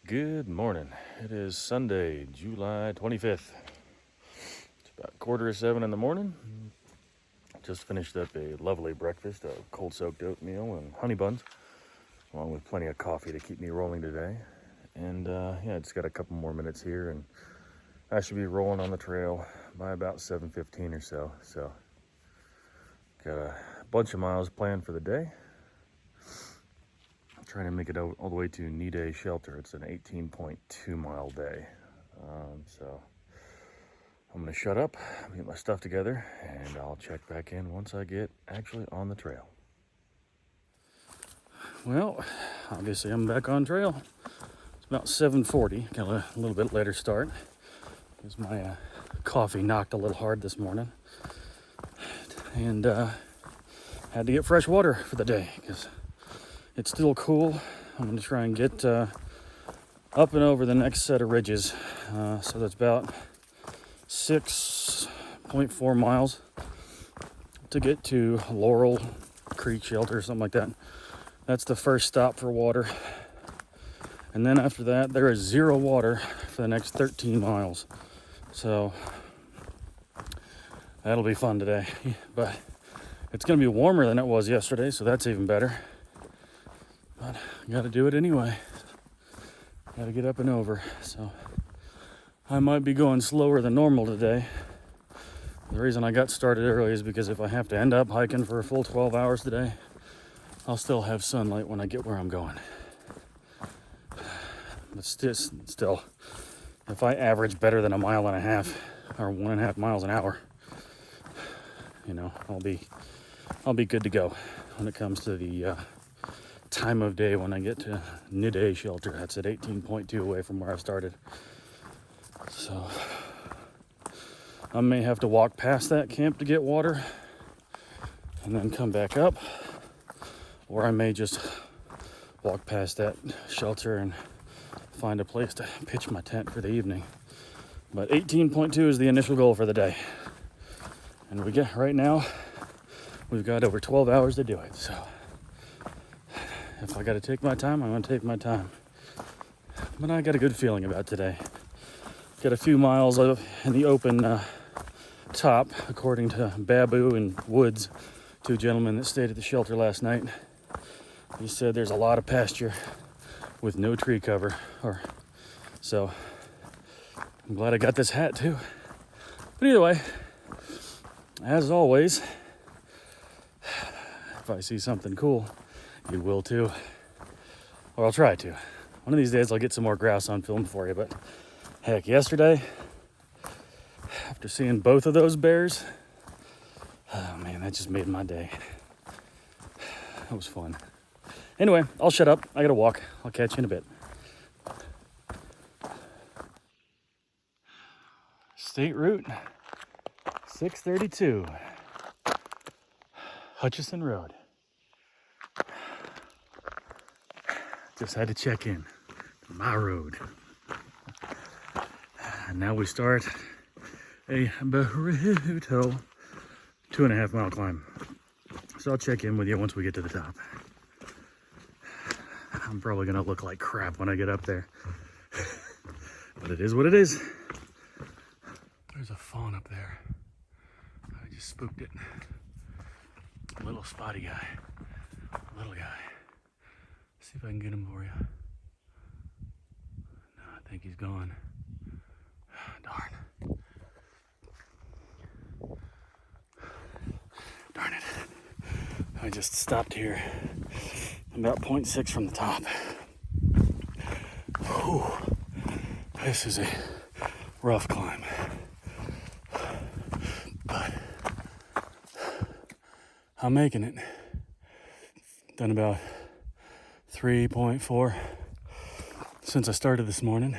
Good morning. It is Sunday, July 25th. It's about 6:45 in the morning. Just finished up a lovely breakfast of cold-soaked oatmeal and honey buns, along with plenty of coffee to keep me rolling today. And yeah, just got a couple more minutes here, and I should be rolling on the trail by about 7:15 or so. So, got a bunch of miles planned for the day. Trying to make it all the way to Nidae Shelter. It's an 18.2 mile day. So I'm gonna shut up, get my stuff together, and I'll check back in once I get actually on the trail. Well, obviously I'm back on trail. It's about 7:40, got a little bit later start because my coffee knocked a little hard this morning. And had to get fresh water for the day because it's still cool. I'm going to try and get up and over the next set of ridges. So that's about 6.4 miles to get to Laurel Creek Shelter or something like that. That's the first stop for water. And then after that, there is zero water for the next 13 miles. So that'll be fun today. But it's going to be warmer than it was yesterday, so that's even better. But I gotta do it anyway. Gotta get up and over. So I might be going slower than normal today. The reason I got started early is because if I have to end up hiking for a full 12 hours today, I'll still have sunlight when I get where I'm going. But still, if I average better than 1.5 miles or 1.5 miles an hour, I'll be good to go when it comes to the time of day when I get to Nidae Shelter. That's at 18.2 away from where I started. So I may have to walk past that camp to get water and then come back up, or I may just walk past that shelter and find a place to pitch my tent for the evening. But 18.2 is the initial goal for the day. And right now, we've got over 12 hours to do it. So if I got to take my time, I'm going to take my time. But I got a good feeling about today. Got a few miles in the open top, according to Babu and Woods, two gentlemen that stayed at the shelter last night. He said there's a lot of pasture with no tree cover. So I'm glad I got this hat too. But either way, as always, if I see something cool, you will too, or I'll try to. One of these days I'll get some more grouse on film for you, but heck, yesterday, after seeing both of those bears, oh man, that just made my day. That was fun. Anyway, I'll shut up. I gotta walk. I'll catch you in a bit. State Route 632, Hutchison Road. Just had to check in. My road. And now we start a brutal 2.5 mile climb. So I'll check in with you once we get to the top. I'm probably gonna look like crap when I get up there. But it is what it is. There's a fawn up there. I just spooked it. A little spotty guy. Little guy. See if I can get him for you. No, I think he's gone. Darn. Darn it. I just stopped here. About 0.6 from the top. Whew. This is a rough climb. But I'm making it. Done about 3.4 since I started this morning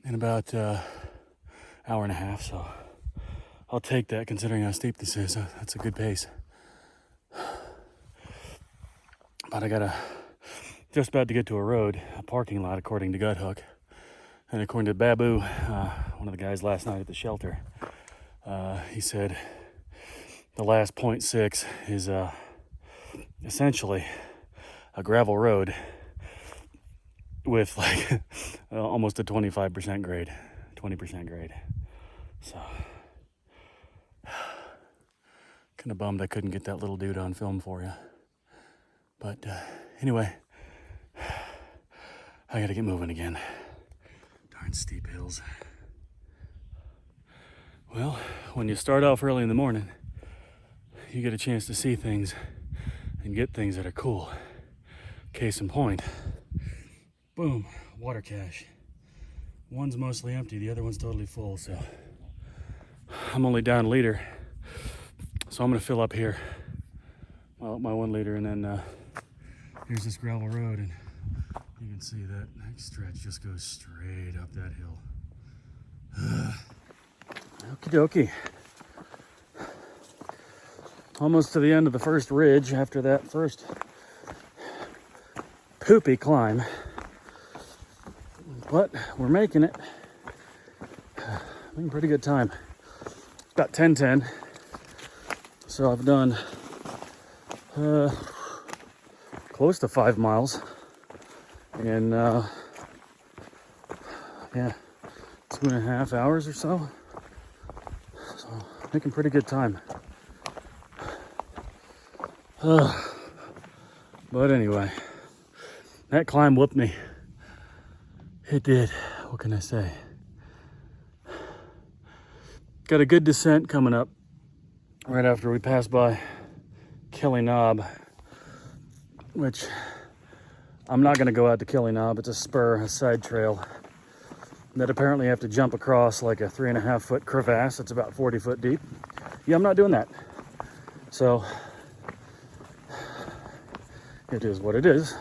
in about hour and a half, so I'll take that considering how steep this is. That's a good pace. But I just about to get to a road, a parking lot according to Gut Hook, and according to Babu, one of the guys last night at the shelter, he said the last 0.6 is essentially a gravel road with like almost a 25% grade, 20% grade. So kind of bummed I couldn't get that little dude on film for you. But anyway, I gotta get moving again. Darn steep hills. Well, when you start off early in the morning, you get a chance to see things and get things that are cool. Case in point, boom, water cache. One's mostly empty, the other one's totally full, so I'm only down a liter. So I'm gonna fill up here, my 1 liter, and then here's this gravel road, and you can see that next stretch just goes straight up that hill. Okie dokie. Almost to the end of the first ridge after that first poopy climb. But we're making it. Making pretty good time. About 10:10. So I've done close to 5 miles in 2.5 hours or so. So making pretty good time. But anyway, that climb whooped me. It did. What can I say? Got a good descent coming up right after we pass by Kelly Knob, which I'm not going to go out to Kelly Knob. It's a spur, a side trail that apparently you have to jump across like a 3.5 foot crevasse. It's about 40 foot deep. Yeah, I'm not doing that. So it is what it is.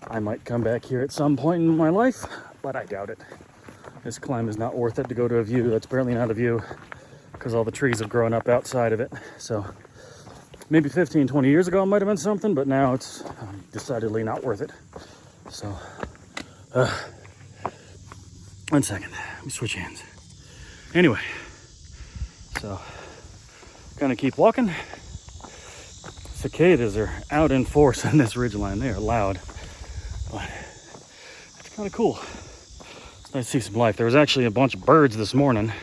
I might come back here at some point in my life, but I doubt it. This climb is not worth it to go to a view that's apparently not a view because all the trees have grown up outside of it. So maybe 15, 20 years ago it might have been something, but now it's decidedly not worth it. So, 1 second, let me switch hands. Anyway, so gonna keep walking. Cicadas are out in force on this ridgeline. They are loud, but it's kind of cool. It's nice to see some life. There was actually a bunch of birds this morning,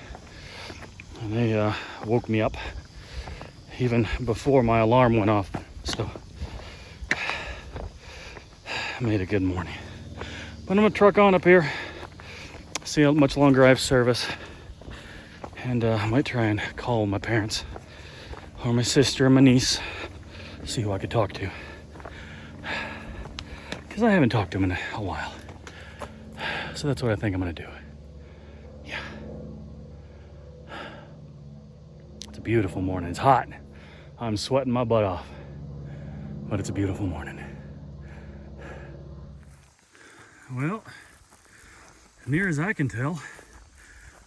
and they woke me up even before my alarm went off. So made a good morning. But I'm gonna truck on up here, see how much longer I have service, and I might try and call my parents or my sister and my niece, see who I could talk to, because I haven't talked to them in a while. So that's what I think I'm gonna do. Yeah. It's a beautiful morning. It's hot. I'm sweating my butt off, but it's a beautiful morning. Well, near as I can tell,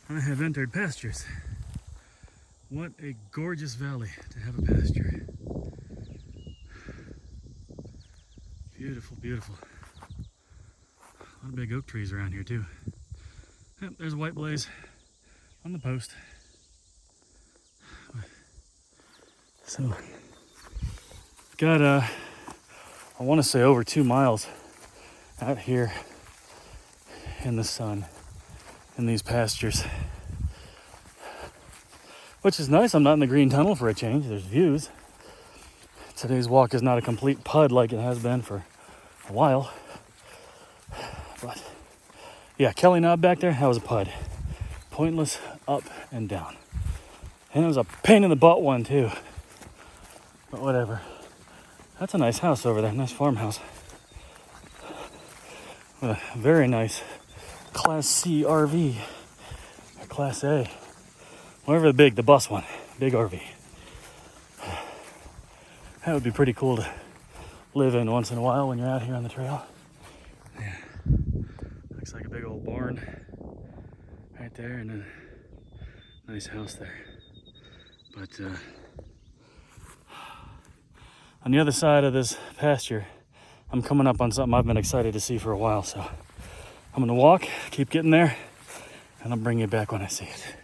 I have entered pastures. What a gorgeous valley to have a pasture. Beautiful, beautiful. A lot of big oak trees around here too. Yep, there's a white blaze on the post. So, got I want to say over 2 miles out here in the sun in these pastures, which is nice. I'm not in the green tunnel for a change. There's views. Today's walk is not a complete pud like it has been for a while, but yeah, Kelly Knob back there, that was a pud. Pointless up and down, and it was a pain in the butt one too, but whatever. That's a nice house over there, nice farmhouse with a very nice Class C RV, or Class A, whatever the bus one, big RV. That would be pretty cool to live in once in a while when you're out here on the trail. Yeah, looks like a big old barn right there, and a nice house there. But on the other side of this pasture, I'm coming up on something I've been excited to see for a while, so I'm gonna walk, keep getting there, and I'll bring you back when I see it.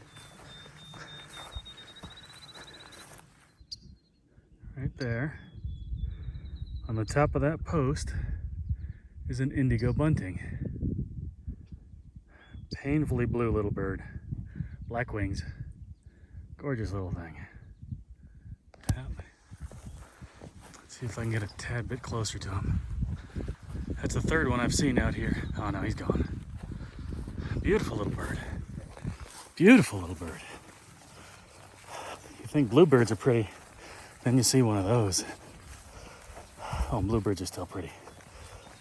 Right there, on the top of that post, is an Indigo Bunting. Painfully blue little bird. Black wings. Gorgeous little thing. Yep. Let's see if I can get a tad bit closer to him. That's the third one I've seen out here. Oh no, he's gone. Beautiful little bird. Beautiful little bird. You think bluebirds are pretty, then you see one of those. Oh, bluebirds are still pretty.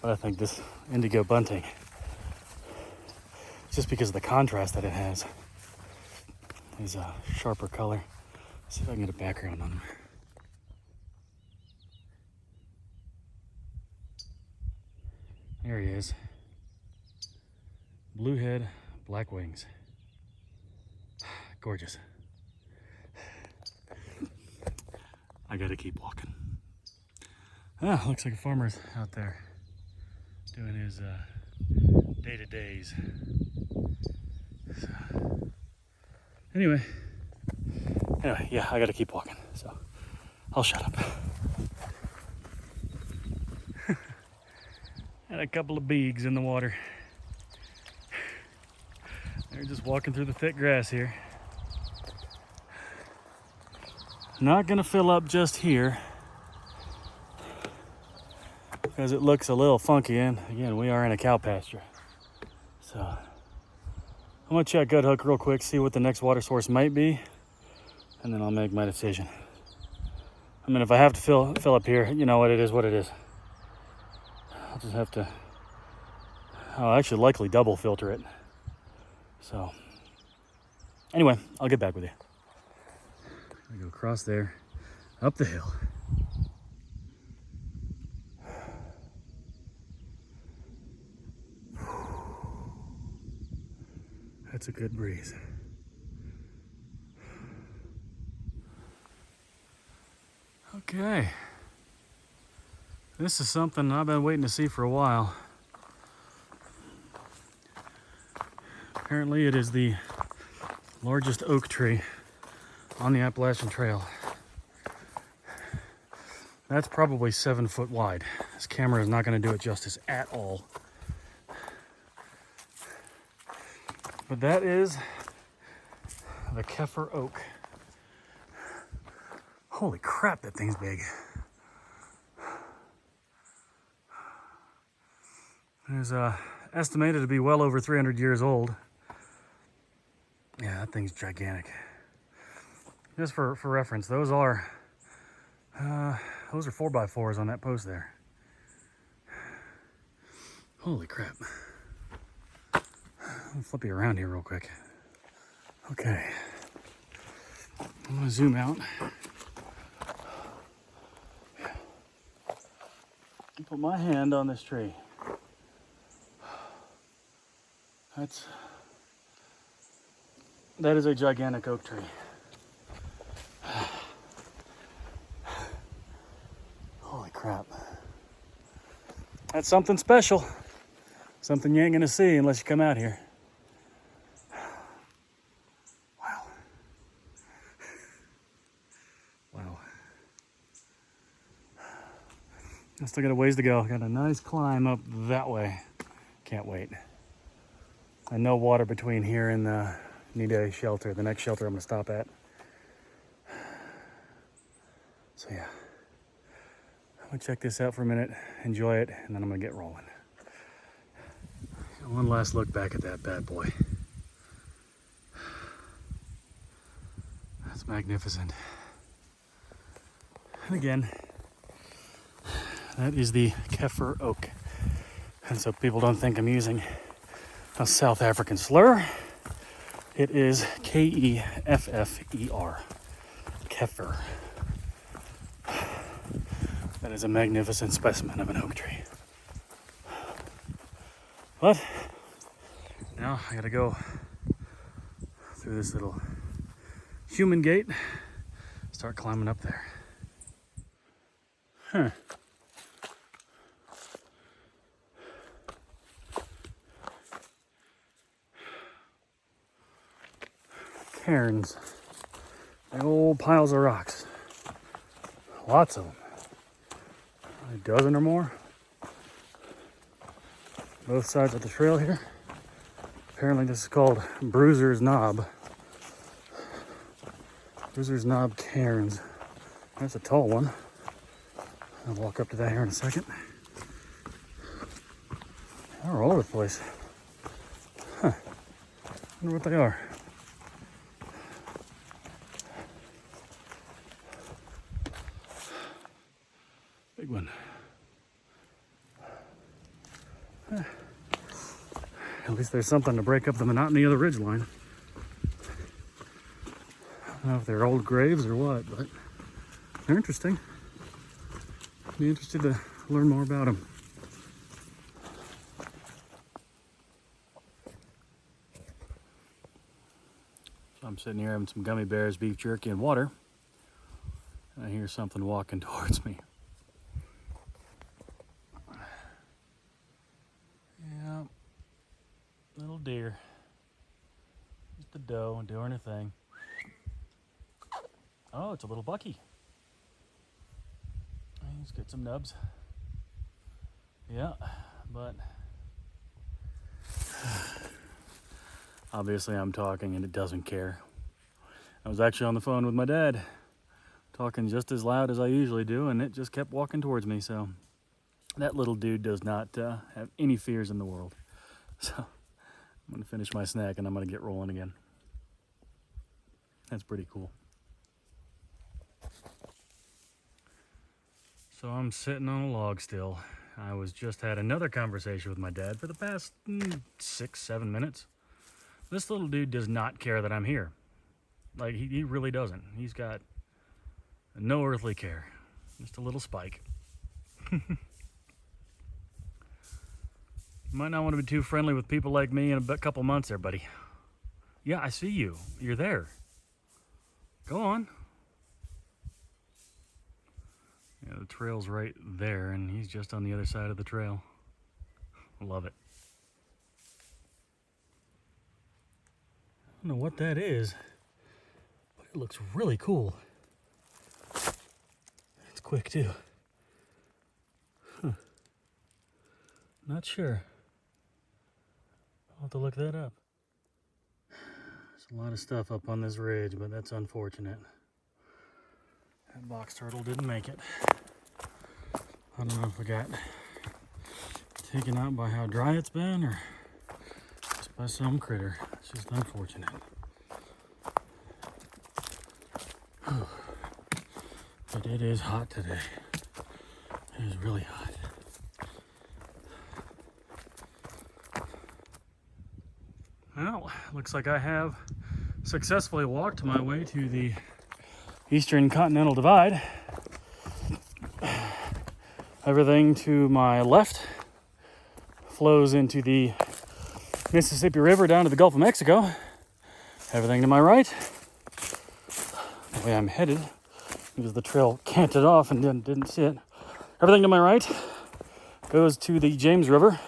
But I think this Indigo Bunting, just because of the contrast that it has, is a sharper color. Let's see if I can get a background on him. There he is. Blue head, black wings. Gorgeous. I gotta keep walking. Ah, looks like a farmer's out there doing his day-to-days. So, anyway, yeah, I gotta keep walking, so I'll shut up. And a couple of beegs in the water. They're just walking through the thick grass here. Not gonna fill up just here because it looks a little funky, and again, we are in a cow pasture. So I'm gonna check Gut Hook real quick, see what the next water source might be, and then I'll make my decision. I mean, if I have to fill up here, you know what, it is what it is. I'll just have to, I'll actually likely double filter it. So anyway, I'll get back with you. I go across there, up the hill. That's a good breeze. Okay. This is something I've been waiting to see for a while. Apparently it is the largest oak tree on the Appalachian Trail. That's probably 7 foot wide. This camera is not going to do it justice at all. But that is the Kefir Oak. Holy crap, that thing's big. It was estimated to be well over 300 years old. Yeah, that thing's gigantic. Just for reference, those are 4x4s on that post there. Holy crap. Let me flip you around here real quick. Okay. I'm gonna zoom out. Put my hand on this tree. That is a gigantic oak tree. Holy crap. That's something special. Something you ain't gonna see unless you come out here. Wow. Wow. I still got a ways to go. Got a nice climb up that way. Can't wait. And no water between here and the Nidae Shelter, the next shelter I'm gonna stop at. So yeah, I'm gonna check this out for a minute, enjoy it, and then I'm gonna get rolling. One last look back at that bad boy. That's magnificent. And again, that is the Kefir Oak. And so people don't think I'm using a South African slur. It is Keffer. Kefir. That is a magnificent specimen of an oak tree. But now I gotta go through this little human gate, start climbing up there. Huh. Cairns. The old piles of rocks. Lots of them. A dozen or more. both sides of the trail here. Apparently this is called Bruiser's Knob. Bruiser's Knob Cairns. That's a tall one. I'll walk up to that here in a second. They're all over the place. Huh. Wonder what they are. Big one. At least there's something to break up the monotony of the ridgeline. I don't know if they're old graves or what, but they're interesting. Be interested to learn more about them. So I'm sitting here having some gummy bears, beef jerky, and water. And I hear something walking towards me. Yeah, little deer. Just a doe doing her thing. Oh, it's a little bucky. He's got some nubs. Yeah, but obviously I'm talking and it doesn't care. I was actually on the phone with my dad, talking just as loud as I usually do, and it just kept walking towards me. So that little dude does not have any fears in the world. So I'm gonna finish my snack and I'm gonna get rolling again. That's pretty cool. So I'm sitting on a log still. I was just had another conversation with my dad for the past 6-7 minutes. This little dude does not care that I'm here. Like, he really doesn't. He's got no earthly care. Just a little spike. Might not want to be too friendly with people like me in a couple months there, buddy. Yeah, I see you. You're there. Go on. Yeah, the trail's right there, and he's just on the other side of the trail. I love it. I don't know what that is, but it looks really cool. It's quick, too. Huh. Not sure. I'll have to look that up. There's a lot of stuff up on this ridge, but that's unfortunate. That box turtle didn't make it. I don't know if it got taken out by how dry it's been or just by some critter. It's just unfortunate. Whew. But it is hot today. It is really hot. Well, looks like I have successfully walked my way to the Eastern Continental Divide. Everything to my left flows into the Mississippi River down to the Gulf of Mexico. Everything to my right, the way I'm headed, because the trail canted off and didn't sit. Everything to my right goes to the James River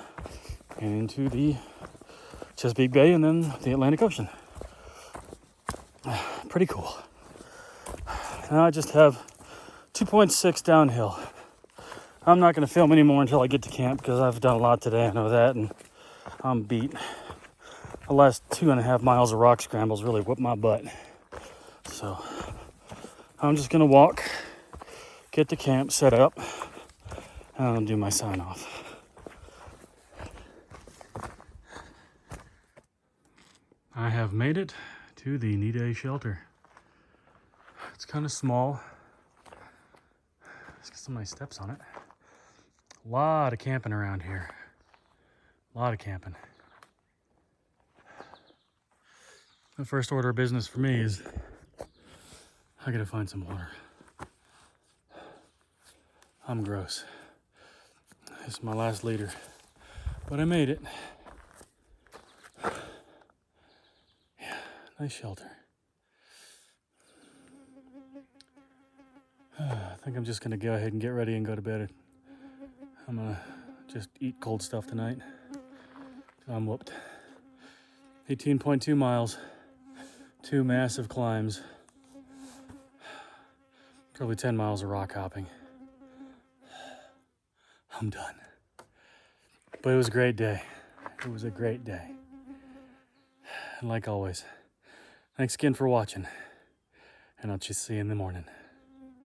and into the Chesapeake Bay and then the Atlantic Ocean. Pretty cool. Now I just have 2.6 downhill. I'm not going to film anymore until I get to camp because I've done a lot today, I know that, and I'm beat. The last 2.5 miles of rock scrambles really whipped my butt. So I'm just going to walk, get to camp, set up, and I'll do my sign off. I have made it to the Nidae Shelter. It's kind of small. Let's get some nice steps on it. A lot of camping around here. A lot of camping. The first order of business for me is I gotta find some water. I'm gross. This is my last liter, but I made it. Yeah, nice shelter. I think I'm just gonna go ahead and get ready and go to bed. I'm gonna just eat cold stuff tonight. I'm whooped. 18.2 miles, 2 massive climbs, probably 10 miles of rock hopping. I'm done. But it was a great day. It was a great day. And like always, thanks again for watching. And I'll just see you in the morning.